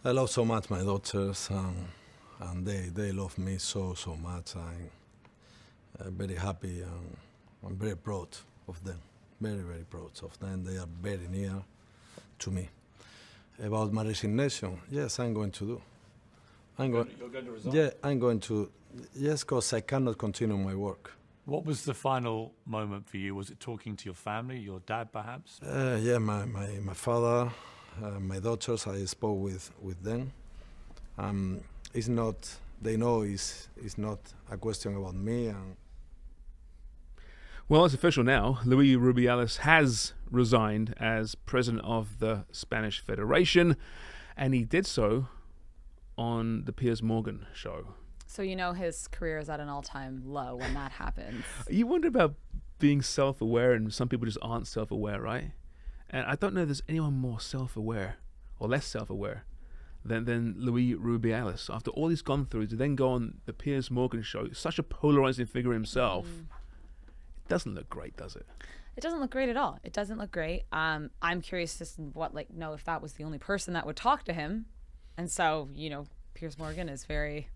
I love so much my daughters, and they love me so much. I'm very happy, and I'm very proud of them. Very proud of them. They are very near to me. About my resignation, yes, I'm going to do. You're going to resign? Yeah, I'm going to. Yes, because I cannot continue my work. What was the final moment for you? Was it talking to your family, your dad perhaps? Yeah, my father, my daughters, I spoke with them. It's not, they know it's not a question about me. And Well, it's official now. Luis Rubiales has resigned as president of the Spanish Federation, and he did so on the Piers Morgan show. So you know his career is at an all-time low when that happens. You wonder about being self-aware, and some people just aren't self-aware, right? And I don't know if there's anyone more self-aware or less self-aware than Luis Rubiales. After all he's gone through, to then go on the Piers Morgan show, such a polarizing figure himself, it doesn't look great, does it? It doesn't look great at all. It doesn't look great. I'm curious to know if that was the only person that would talk to him. And so, Piers Morgan is very...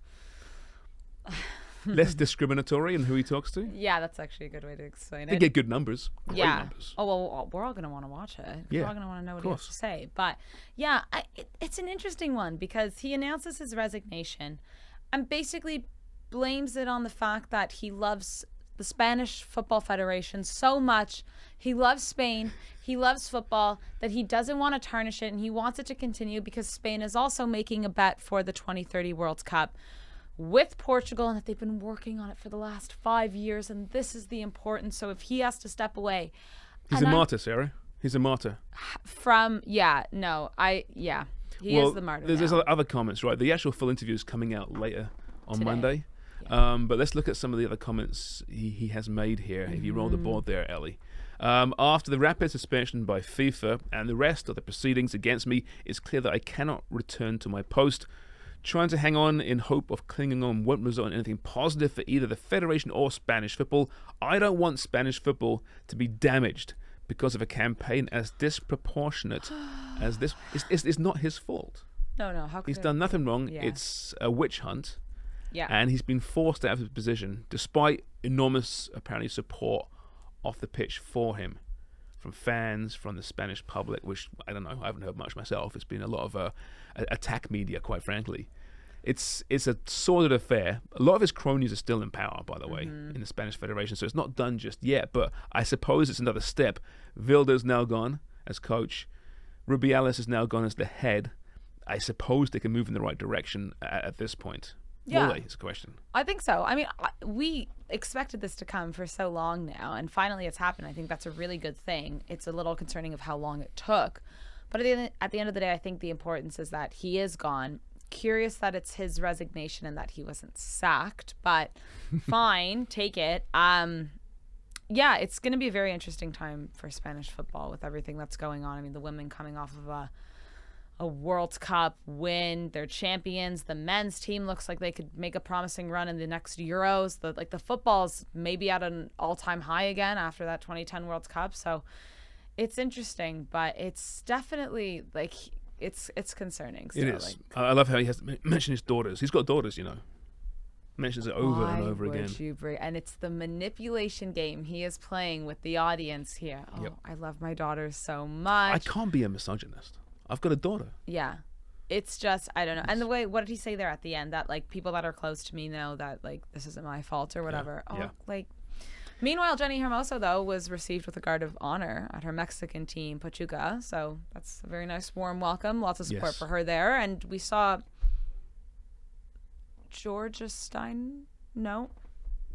less discriminatory in who he talks to. Yeah, that's actually a good way to explain it. They get good numbers. Great yeah. numbers. Oh, well, we're all going to want to watch it. Yeah, we're all going to want to know what he has to say. But yeah, it's an interesting one because he announces his resignation and basically blames it on the fact that he loves the Spanish Football Federation so much. He loves Spain. He loves football, that he doesn't want to tarnish it, and he wants it to continue because Spain is also making a bet for the 2030 World Cup with Portugal, and that they've been working on it for the last 5 years, and this is the importance. So if he has to step away... He's a martyr, Sarah. He's a martyr. He is the martyr. There's other comments, right? The actual full interview is coming out later on Today. Monday. Yeah. But let's look at some of the other comments he has made here. If you roll the board there, Ellie. After the rapid suspension by FIFA and the rest of the proceedings against me, it's clear that I cannot return to my post. Trying to hang on in hope of clinging on won't result in anything positive for either the Federation or Spanish football. I don't want Spanish football to be damaged because of a campaign as disproportionate as this. It's not his fault. No, how could He's done nothing wrong. Yeah. It's a witch hunt. Yeah. And he's been forced out of his position despite enormous, apparently, support off the pitch for him from fans, from the Spanish public, which, I don't know, I haven't heard much myself. It's been a lot of attack media, quite frankly. It's a sordid affair. A lot of his cronies are still in power, by the way, in the Spanish Federation, so it's not done just yet, but I suppose it's another step. Vilda's now gone as coach. Rubiales is now gone as the head. I suppose they can move in the right direction at this point. Yeah. Will they? It's a question. I think so. I mean, we expected this to come for so long now, and finally it's happened. I think that's a really good thing. It's a little concerning of how long it took. But at the end of the day, I think the importance is that he is gone. Curious that it's his resignation and that he wasn't sacked, but fine, take it. Yeah, it's going to be a very interesting time for Spanish football with everything that's going on. I mean, the women coming off of a World Cup win, they're champions. The men's team looks like they could make a promising run in the next Euros. The football's maybe at an all-time high again after that 2010 World Cup. So it's interesting, but it's definitely like it's concerning. It is. I love how he has to mention his daughters. He's got daughters, Mentions it over and over again. And it's the manipulation game he is playing with the audience here. Oh, Yep. I love my daughters so much. I can't be a misogynist. I've got a daughter. Yeah. It's just, I don't know. And the way, what did he say there at the end? That, like, people that are close to me know that, like, this isn't my fault or whatever. Yeah. Meanwhile, Jenny Hermoso, though, was received with a guard of honor at her Mexican team, Pachuca. So that's a very nice, warm welcome. Lots of support for her there. And we saw Georgia Stein? No.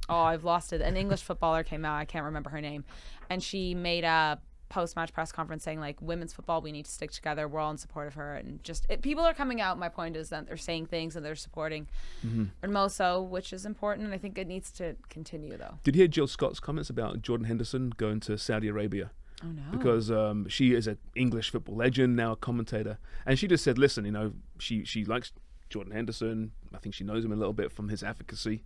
Oh, I've lost it. An English footballer came out. I can't remember her name. And she made a post-match press conference saying, like, women's football, we need to stick together. We're all in support of her. And just people are coming out. My point is that they're saying things and they're supporting Hermoso, which is important. And I think it needs to continue, though. Did you hear Jill Scott's comments about Jordan Henderson going to Saudi Arabia? Oh, no. Because she is an English football legend, now a commentator. And she just said, listen, she likes Jordan Henderson. I think she knows him a little bit from his advocacy.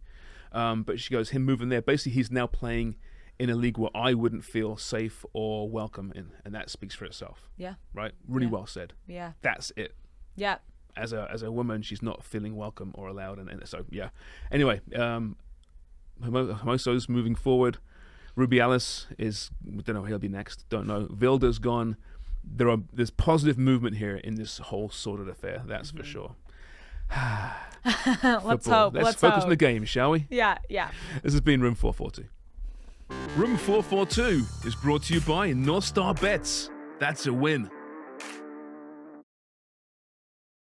But she goes, him moving there, basically he's now playing in a league where I wouldn't feel safe or welcome in. And that speaks for itself. Yeah. Right? Really well said. Yeah. That's it. Yeah. as a woman, she's not feeling welcome or allowed, and so yeah. Anyway, Hermoso's moving forward. Rubiales is, don't know, he'll be next. Don't know. Vilda's gone. There's positive movement here in this whole sordid affair. That's for sure. Let's hope. Let's focus on the game, shall we? Yeah. This has been Room 442. Room 442 is brought to you by North Star Bets. That's a win.